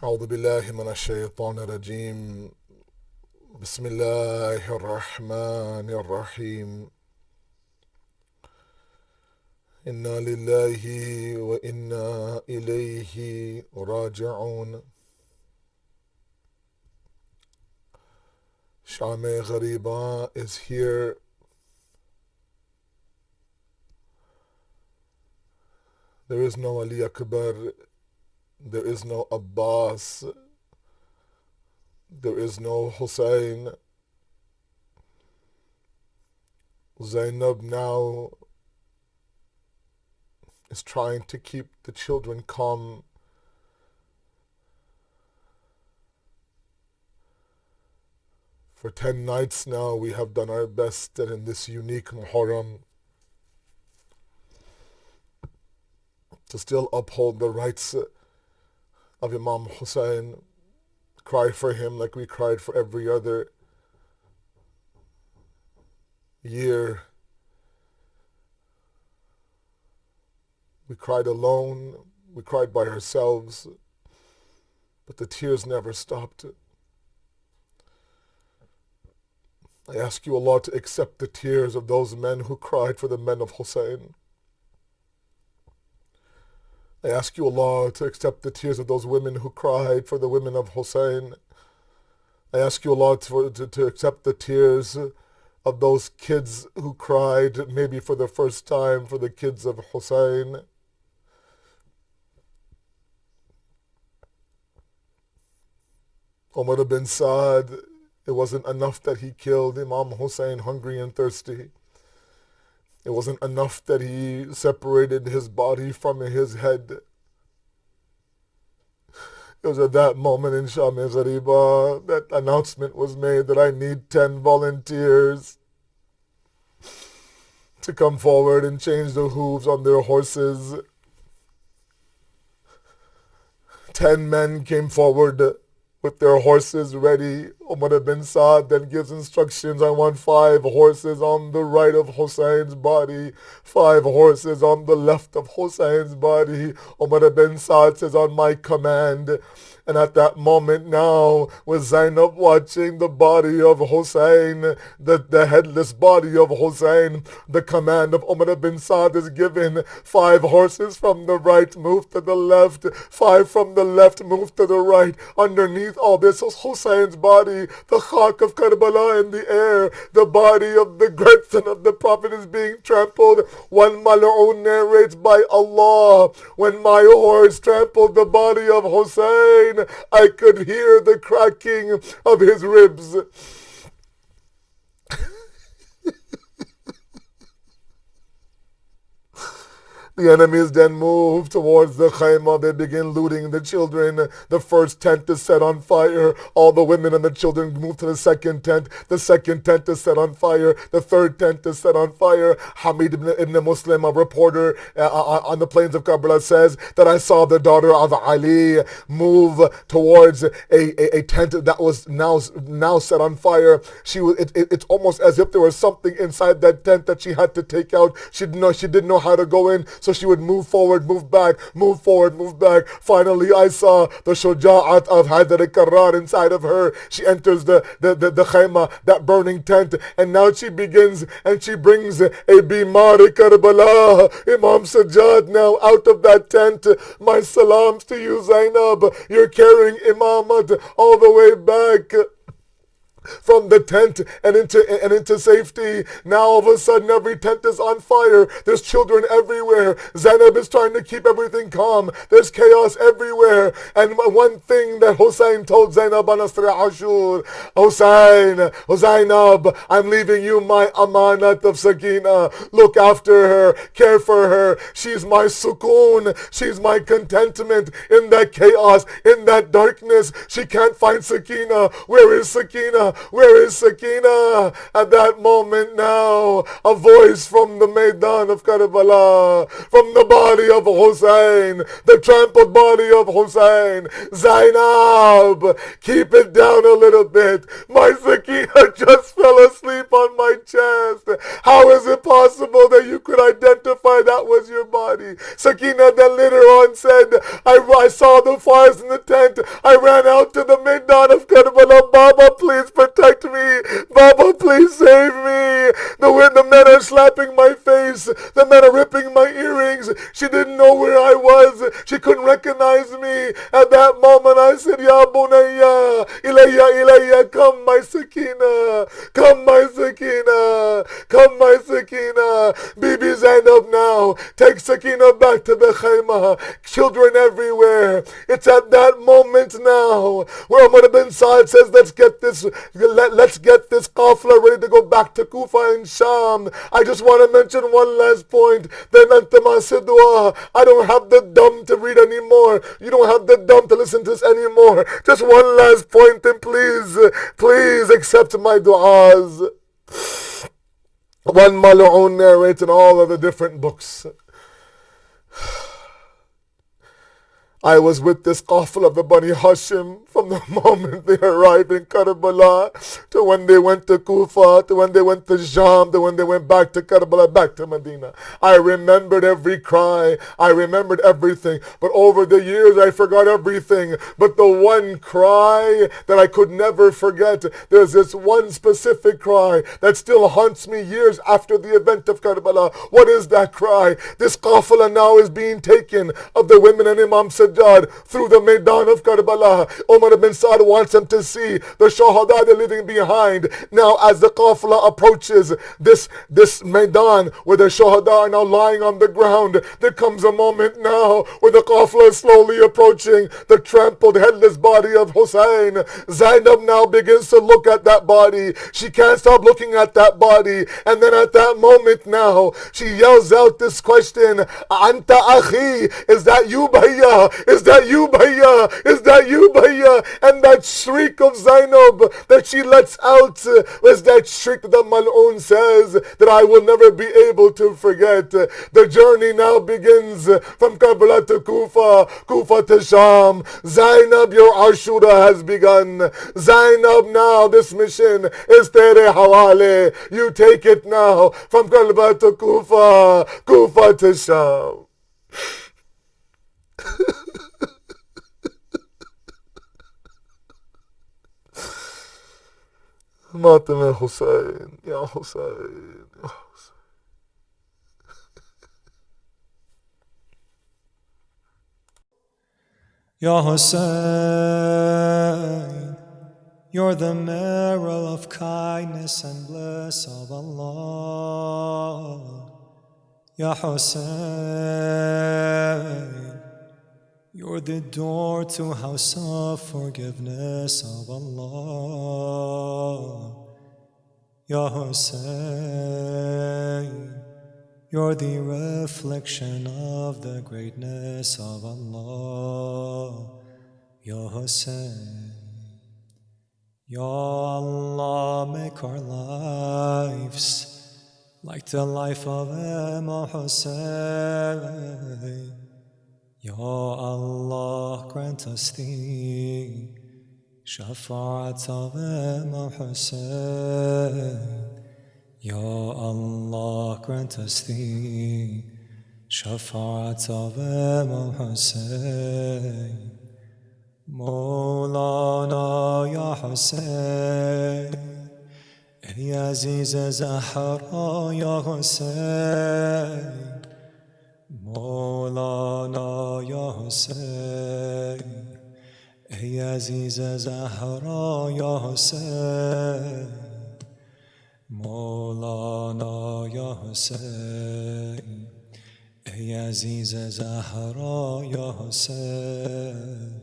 أعوذ بالله من الشيطان الرجيم. بسم الله الرحمن الرحيم. إنا لله وإنا إليه راجعون. Shame Ghariban is here. There is no Ali Akbar. There is no Abbas. There is no Hussein. Zainab now is trying to keep the children calm. For 10 nights now we have done our best, and in this unique Muharram to still uphold the rights of Imam Hussein, cry for him like we cried for every other year. We cried alone, we cried by ourselves, but the tears never stopped. I ask you, Allah, to accept the tears of those men who cried for the men of Hussein. I ask you, Allah, to accept the tears of those women who cried for the women of Hussein. I ask you, Allah, to accept the tears of those kids who cried, maybe for the first time, for the kids of Hussein. Umar bin Saad, it wasn't enough that he killed Imam Hussein hungry and thirsty. It wasn't enough that he separated his body from his head. It was at that moment in Sham Ghariba that announcement was made that I need 10 volunteers to come forward and change the hooves on their horses. 10 men came forward with their horses ready. Umar bin Saad then gives instructions, I want 5 horses on the right of Hussein's body, 5 horses on the left of Hussein's body. Umar bin Saad says, on my command. And at that moment now, with Zainab watching the body of Hussein, the headless body of Hussein, the command of Umar bin Saad is given. 5 horses from the right move to the left, 5 from the left move to the right. Underneath all this is Hussein's body, the khak of Karbala in the air. The body of the grandson of the Prophet is being trampled. One Mal'un narrates, by Allah, when my horse trampled the body of Hussein, I could hear the cracking of his ribs. The enemies then move towards the Khaymah. They begin looting the children. The first tent is set on fire. All the women and the children move to the second tent. The second tent is set on fire. The third tent is set on fire. Hamid ibn Muslim, a reporter on the plains of Karbala, says that I saw the daughter of Ali move towards a tent that was now set on fire. It's almost as if there was something inside that tent that she had to take out. She didn't know how to go in. So she would move forward, move back, move forward, move back. Finally, I saw the shuja'at of Haidar al-Karrar inside of her. She enters the khayma, that burning tent, and now she begins and she brings a bimar Karbala, Imam Sajjad, now out of that tent. My salams to you, Zainab. You're carrying Imamat all the way back from the tent and into safety. Now all of a sudden every tent is on fire. There's children everywhere. Zainab is trying to keep everything calm. There's chaos everywhere. And one thing that Hussein told Zainab on Asr Ashur, Zainab, I'm leaving you my amanat of Sakina. Look after her, care for her. She's my sukoon. She's my contentment in that chaos, in that darkness. She can't find Sakina. Where is Sakina? Where is Sakina? At that moment now, a voice from the Maidan of Karbala, from the body of Hussein, the trampled body of Hussein. Zainab, keep it down a little bit. My Sakina just fell asleep on my chest. How is it possible that you could identify that was your body? Sakina then later on said, I saw the fires in the tent. I ran out to the Maidan of Karbala. Baba, please protect me. Baba, please save me. The men are slapping my face. The men are ripping my earrings. She didn't know where I was. She couldn't recognize me. At that moment I said, Ya Bunayya, Ilayya, come my Sakina. Come my Sakina. Come my Sakina. Bibi Zainab now. Take Sakina back to the Khaymah. Children everywhere. It's at that moment now where Umar bin Saad says, let's get this qafla ready to go back to Kufa and Sham. I just want to mention one last point. Then I don't have the dumb to read anymore. You don't have the dumb to listen to this anymore. Just one last point, and please accept my du'as. One Mal'un narrates in all of the different books. I was with this qafla of the Bani Hashim from the moment they arrived in Karbala to when they went to Kufa, to when they went to Sham, to when they went back to Karbala, back to Medina. I remembered every cry. I remembered everything. But over the years, I forgot everything. But the one cry that I could never forget, there's this one specific cry that still haunts me years after the event of Karbala. What is that cry? This qafla now is being taken of the women and Imam Sajjad through the Maidan of Karbala. Umar bin Saad wants them to see the Shahada they're leaving behind. Now as the qafla approaches this Maidan where the Shahada are now lying on the ground, there comes a moment now where the qafla is slowly approaching the trampled headless body of Hussein. Zainab now begins to look at that body. She can't stop looking at that body. And then at that moment now, she yells out this question, Anta akhi, is that you, Bhaiya? Is that you, Bhaiya? Is that you, Bhaiya? And that shriek of Zainab that she lets out was that shriek that the Mal'un says that I will never be able to forget. The journey now begins from Karbala to Kufa, Kufa to Sham. Zainab, your Ashura has begun. Zainab, now this mission is tere hawale. You take it now from Karbala to Kufa, Kufa to Sham. ماتم حسين يا حسين يا حسين. Ya Hussein, you're the mirror of kindness and bliss of Allah. Ya Hussein, you're the door to house of forgiveness of Allah. Ya Hussein, you're the reflection of the greatness of Allah. Ya Hussein, Ya Allah, make our lives like the life of Imam Hussein. Ya Allah, grant us the shafa'at of Imam Hussein. Ya Allah, grant us the shafa'at of Imam Hussein. Moulana Ya Hussein, Ey Aziz Zahra Ya Hussein. Moulana Ya Hussein, Ey Aziz Zahra Ya Hussein. Moulana Ya Hussein, Ey Aziz Zahra Ya Hussein.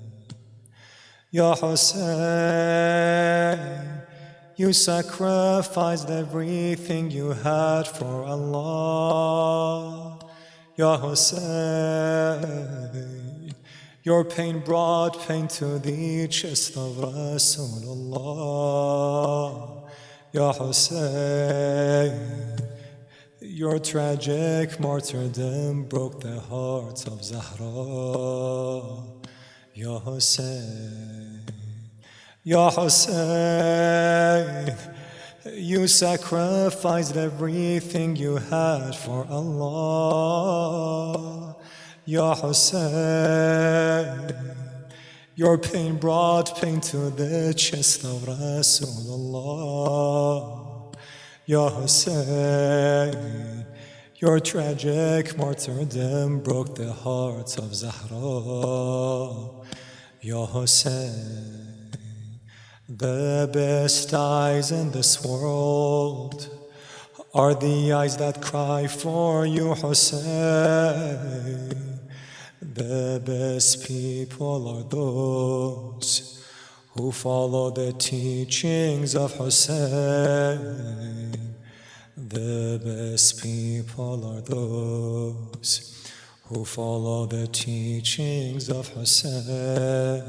Ya Hussein, you sacrificed everything you had for Allah. Ya Hussein, Your pain brought pain to the chest of Rasulullah. Ya Hussein, your tragic martyrdom broke the heart of Zahra. Ya Hussein, Ya Hussein, you sacrificed everything you had for Allah. Ya Hussein, your pain brought pain to the chest of Rasulullah. Ya Hussein, your tragic martyrdom broke the heart of Zahra. Ya Hussein, the best eyes in this world are the eyes that cry for you, Hussein. The best people are those who follow the teachings of Hussein. The best people are those who follow the teachings of Hussein.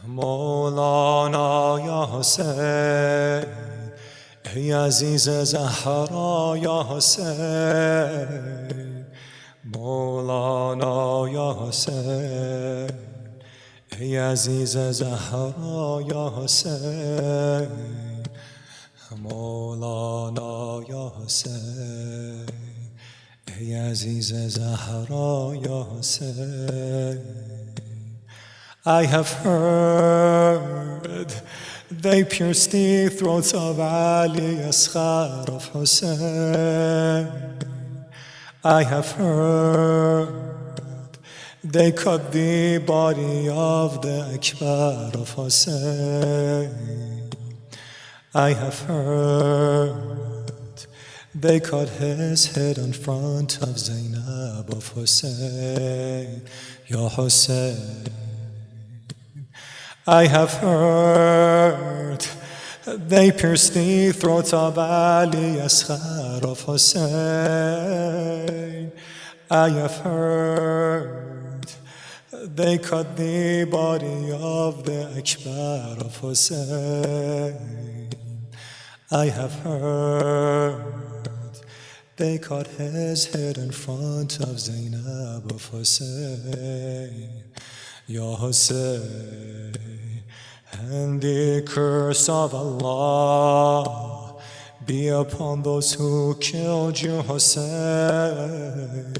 Moulana Ya Hussein, Ey Aziz Zahra Ya Hussein, Moulana Ya Hussein, Ey Aziz Zahra Ya Hussein, Moulana Ya Hussein, Ey Aziz Zahra Ya Hussein. I have heard they pierced the throats of Ali Asghar of Hussein. I have heard they cut the body of the Akbar of Hussein. I have heard they cut his head in front of Zainab of Hussein. Ya Hussein, I have heard they pierced the throats of Ali Asghar of Hussein. I have heard they cut the body of the Akbar of Hussein. I have heard they cut his head in front of Zainab of Hussein. Ya Hussein, and the curse of Allah be upon those who killed you, Hussein,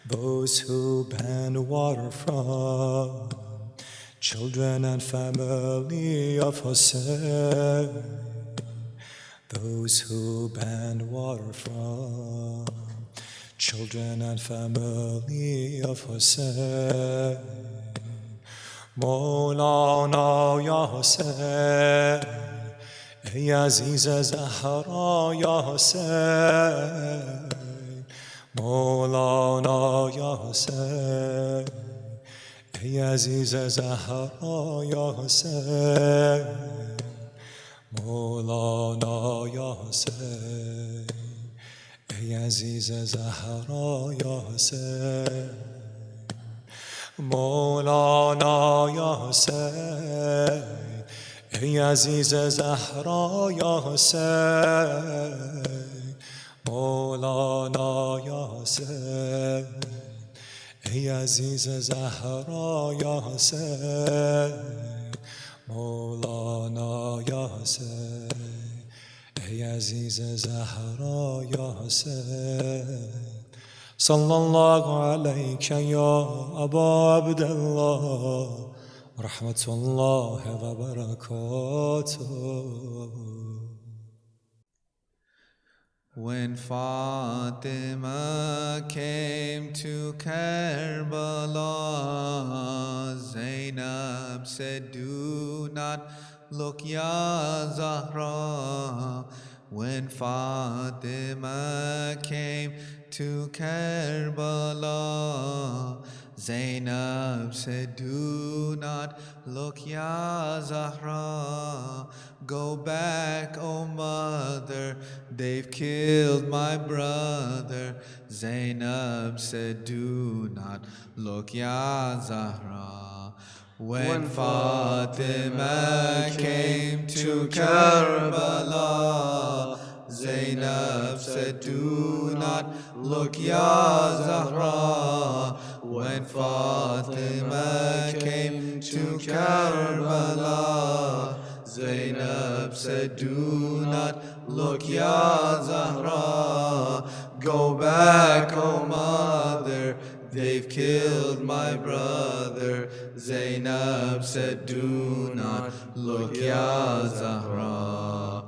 those who banned water from children and family of Hussein, those who banned water from children and family of Hussein. Moulana Ya Hussein, Ey Aziz Zahra Ya Hussein, Moulana Ya Hussein, Ey Aziz Zahra Ya Hussein, Moulana Ya Hussein, Ey Aziz Zahra Ya Hussein, Moulana Ya Hussein, Ey Aziz Zahra Ya Hussein, Moulana Ya Hussein, Ey Aziz Zahra Ya Hussein, Moulana Ya Hussein, Ey Aziz Zahra Ya Hussein. صلى الله عليك يا أبا عبد الله ورحمة الله وبركاته. When Fatima came to Karbala, Zainab said, "Do not look, Ya Zahra." When Fatima came to Karbala, Zainab said, do not look, Ya Zahra. Go back, O mother, they've killed my brother. Zainab said, do not look, Ya Zahra. When Fatima came to Karbala, Zainab said, do not look, Ya Zahra. When Fatima came to Karbala, Zainab said, do not look, Ya Zahra. Go back, O mother, they've killed my brother. Zainab said, do not look, Ya Zahra.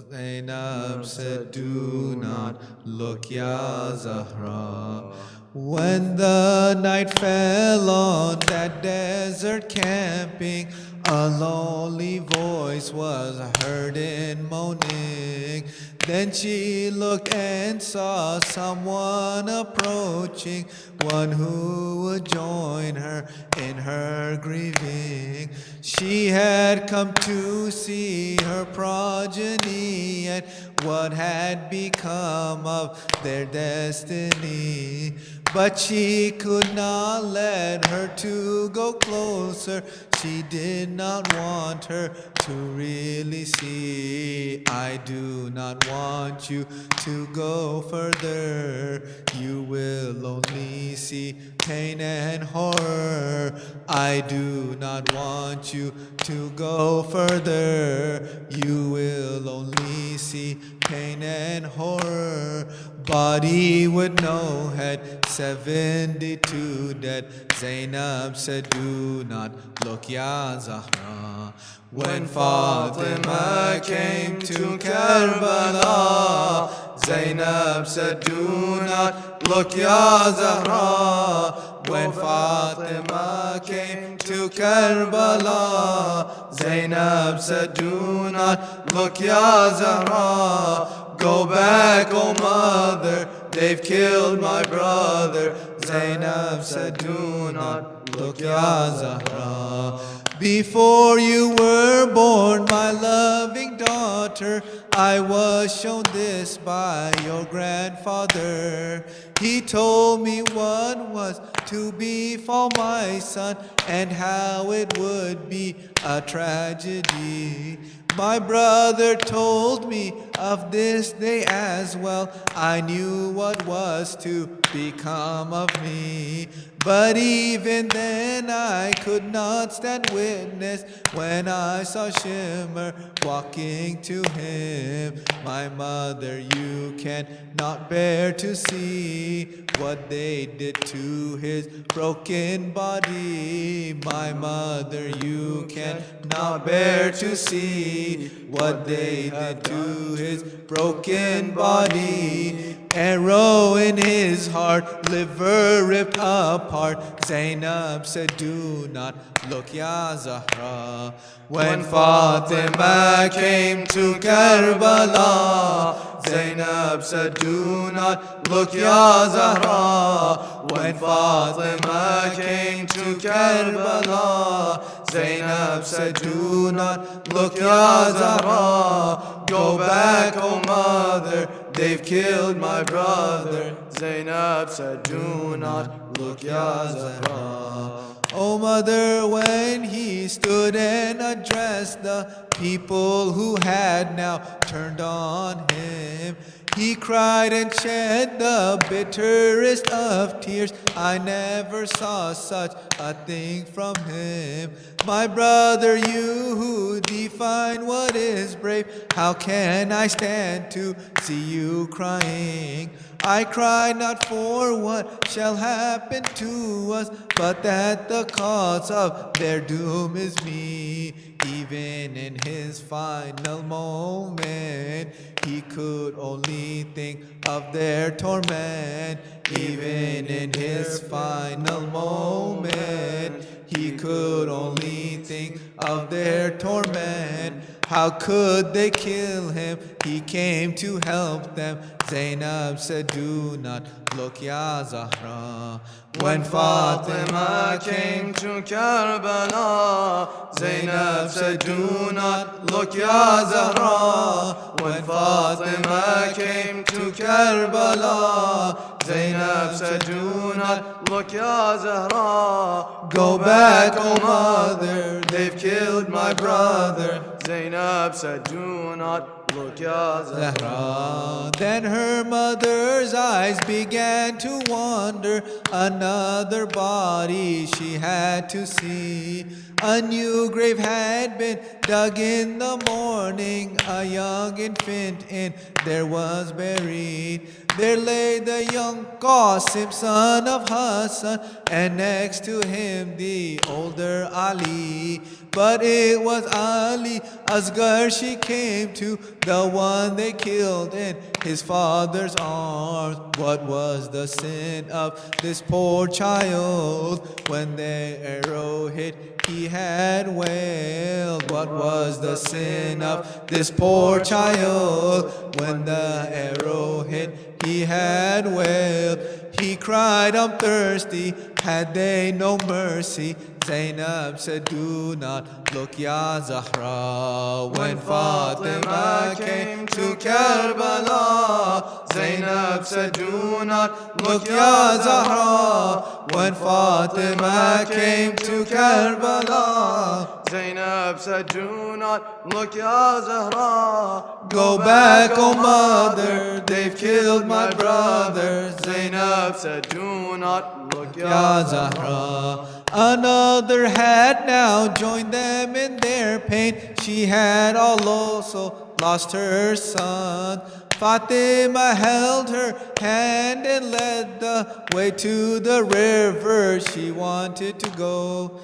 Zainab said, do not look, Ya Zahra. When the night fell on that desert camping, a lonely voice was heard in moaning. Then she looked and saw someone approaching, one who would join her in her grieving. She had come to see her progeny and what had become of their destiny. But she could not let her two go closer. She did not want her to really see. I do not want you to go further. You will only see pain and horror. I do not want you to go further. You will only see pain and horror. Body with no head, 72 dead. Zainab said, do not look, Ya Zahra. When Fatima came to Karbala, Zainab said, do not look, Ya Zahra. When Fatima came to Karbala, Zainab said, do not look, Ya Zahra. Go back, O mother, they've killed my brother. Zainab said, do not look, Ya Zahra. Before you were born, my loving daughter, I was shown this by your grandfather. He told me what was to befall my son and how it would be a tragedy. My brother told me of this day as well. I knew what was to become of me. But even then I could not stand witness when I saw Shimmer walking to him. My mother, you cannot bear to see what they did to his broken body. My mother, you cannot bear to see what they did to his broken body. Arrow in his heart, liver ripped apart. Zainab said, do not look, Ya Zahra. When Fatima came to Karbala, Zainab said, do not look, Ya Zahra. When Fatima came to Karbala, Zainab said, do not look, Ya Zahra. Go back, O mother, they've killed my brother. Zainab said, do not look, Ya Zahra. O mother, when he stood and addressed the people who had now turned on him, he cried and shed the bitterest of tears. I never saw such a thing from him. My brother, you who define what is brave, how can I stand to see you crying? I cry not for what shall happen to us, but that the cause of their doom is me. Even in his final moment, he could only think of their torment. Even in his final moment, he could only think of their torment. How could they kill him? He came to help them. Zainab said, do not look, Ya Zahra. When Fatima came to Karbala, Zainab said, do not look, Ya Zahra. When Fatima came to Karbala, Zainab said, do not look, Ya Zahra. Go back, O mother, they've killed my brother. Zainab said, do not look, Ya Zahra. Then her mother's eyes began to wander. Another body she had to see. A new grave had been dug in the morning. A young infant in there was buried. There lay the young Qasim, son of Hassan, and next to him the older Ali. But it was Ali Asghar she came to, the one they killed in his father's arms. What was the sin of this poor child? When the arrow hit, he had wailed. What was the sin of this poor child? When the arrow hit, he had wailed. He cried, I'm thirsty. Had they no mercy? Zainab said, do not look, Ya Zahra. When Fatima came to Karbala, Zainab said, do not look, Ya Zahra. When Fatima came to Karbala, Zainab said, do not look, Ya Zahra. Go back, O mother, they've killed my brother. Zainab said, do not look, Ya Zahra. Another had now joined them in their pain. She had also lost her son. Fatima held her hand and led the way to the river she wanted to go.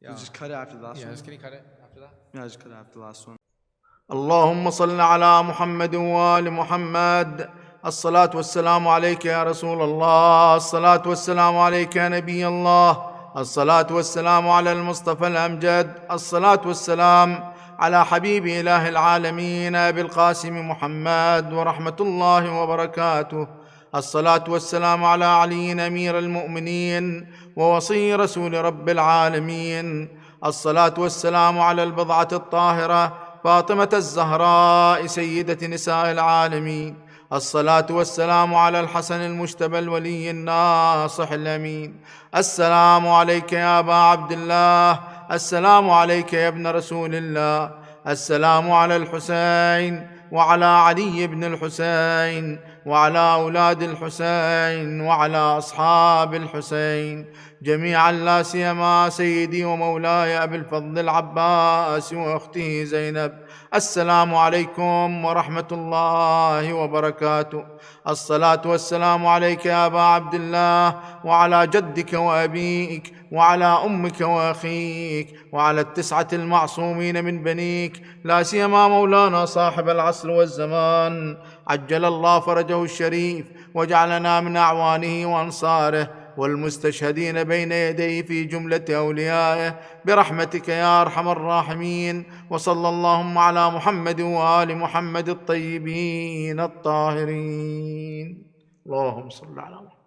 Yeah. Just cut it after the last one. Yeah, can you cut it after that? Yeah, just cut it after the last one. اللهم صل على محمد وآل محمد. الصلاة والسلام عليك يا رسول الله. الصلاة والسلام عليك يا نبي الله. الصلاة والسلام على المصطفى الأمجد. الصلاة والسلام على حبيب إله العالمين أبي القاسم محمد ورحمة الله وبركاته. الصلاة والسلام على علي أمير المؤمنين ووصي رسول رب العالمين. الصلاة والسلام على البضعة الطاهرة فاطمة الزهراء سيدة نساء العالمين. الصلاة والسلام على الحسن المجتبى الولي الناصح الأمين. السلام عليك يا أبا عبد الله. السلام عليك يا ابن رسول الله. السلام على الحسين وعلى علي بن الحسين وعلى أولاد الحسين وعلى أصحاب الحسين جميعا، لا سيما سيدي ومولاي أبي الفضل العباس وأخته زينب. السلام عليكم ورحمة الله وبركاته. الصلاة والسلام عليك يا أبا عبد الله وعلى جدك وأبيك وعلى أمك وأخيك وعلى التسعة المعصومين من بنيك، لا سيما مولانا صاحب العصر والزمان عجل الله فرجه الشريف وجعلنا من أعوانه وأنصاره والمستشهدين بين يديه في جملة أوليائه برحمتك يا أرحم الراحمين. وصلى اللهم على محمد وآل محمد الطيبين الطاهرين. اللهم صل على محمد.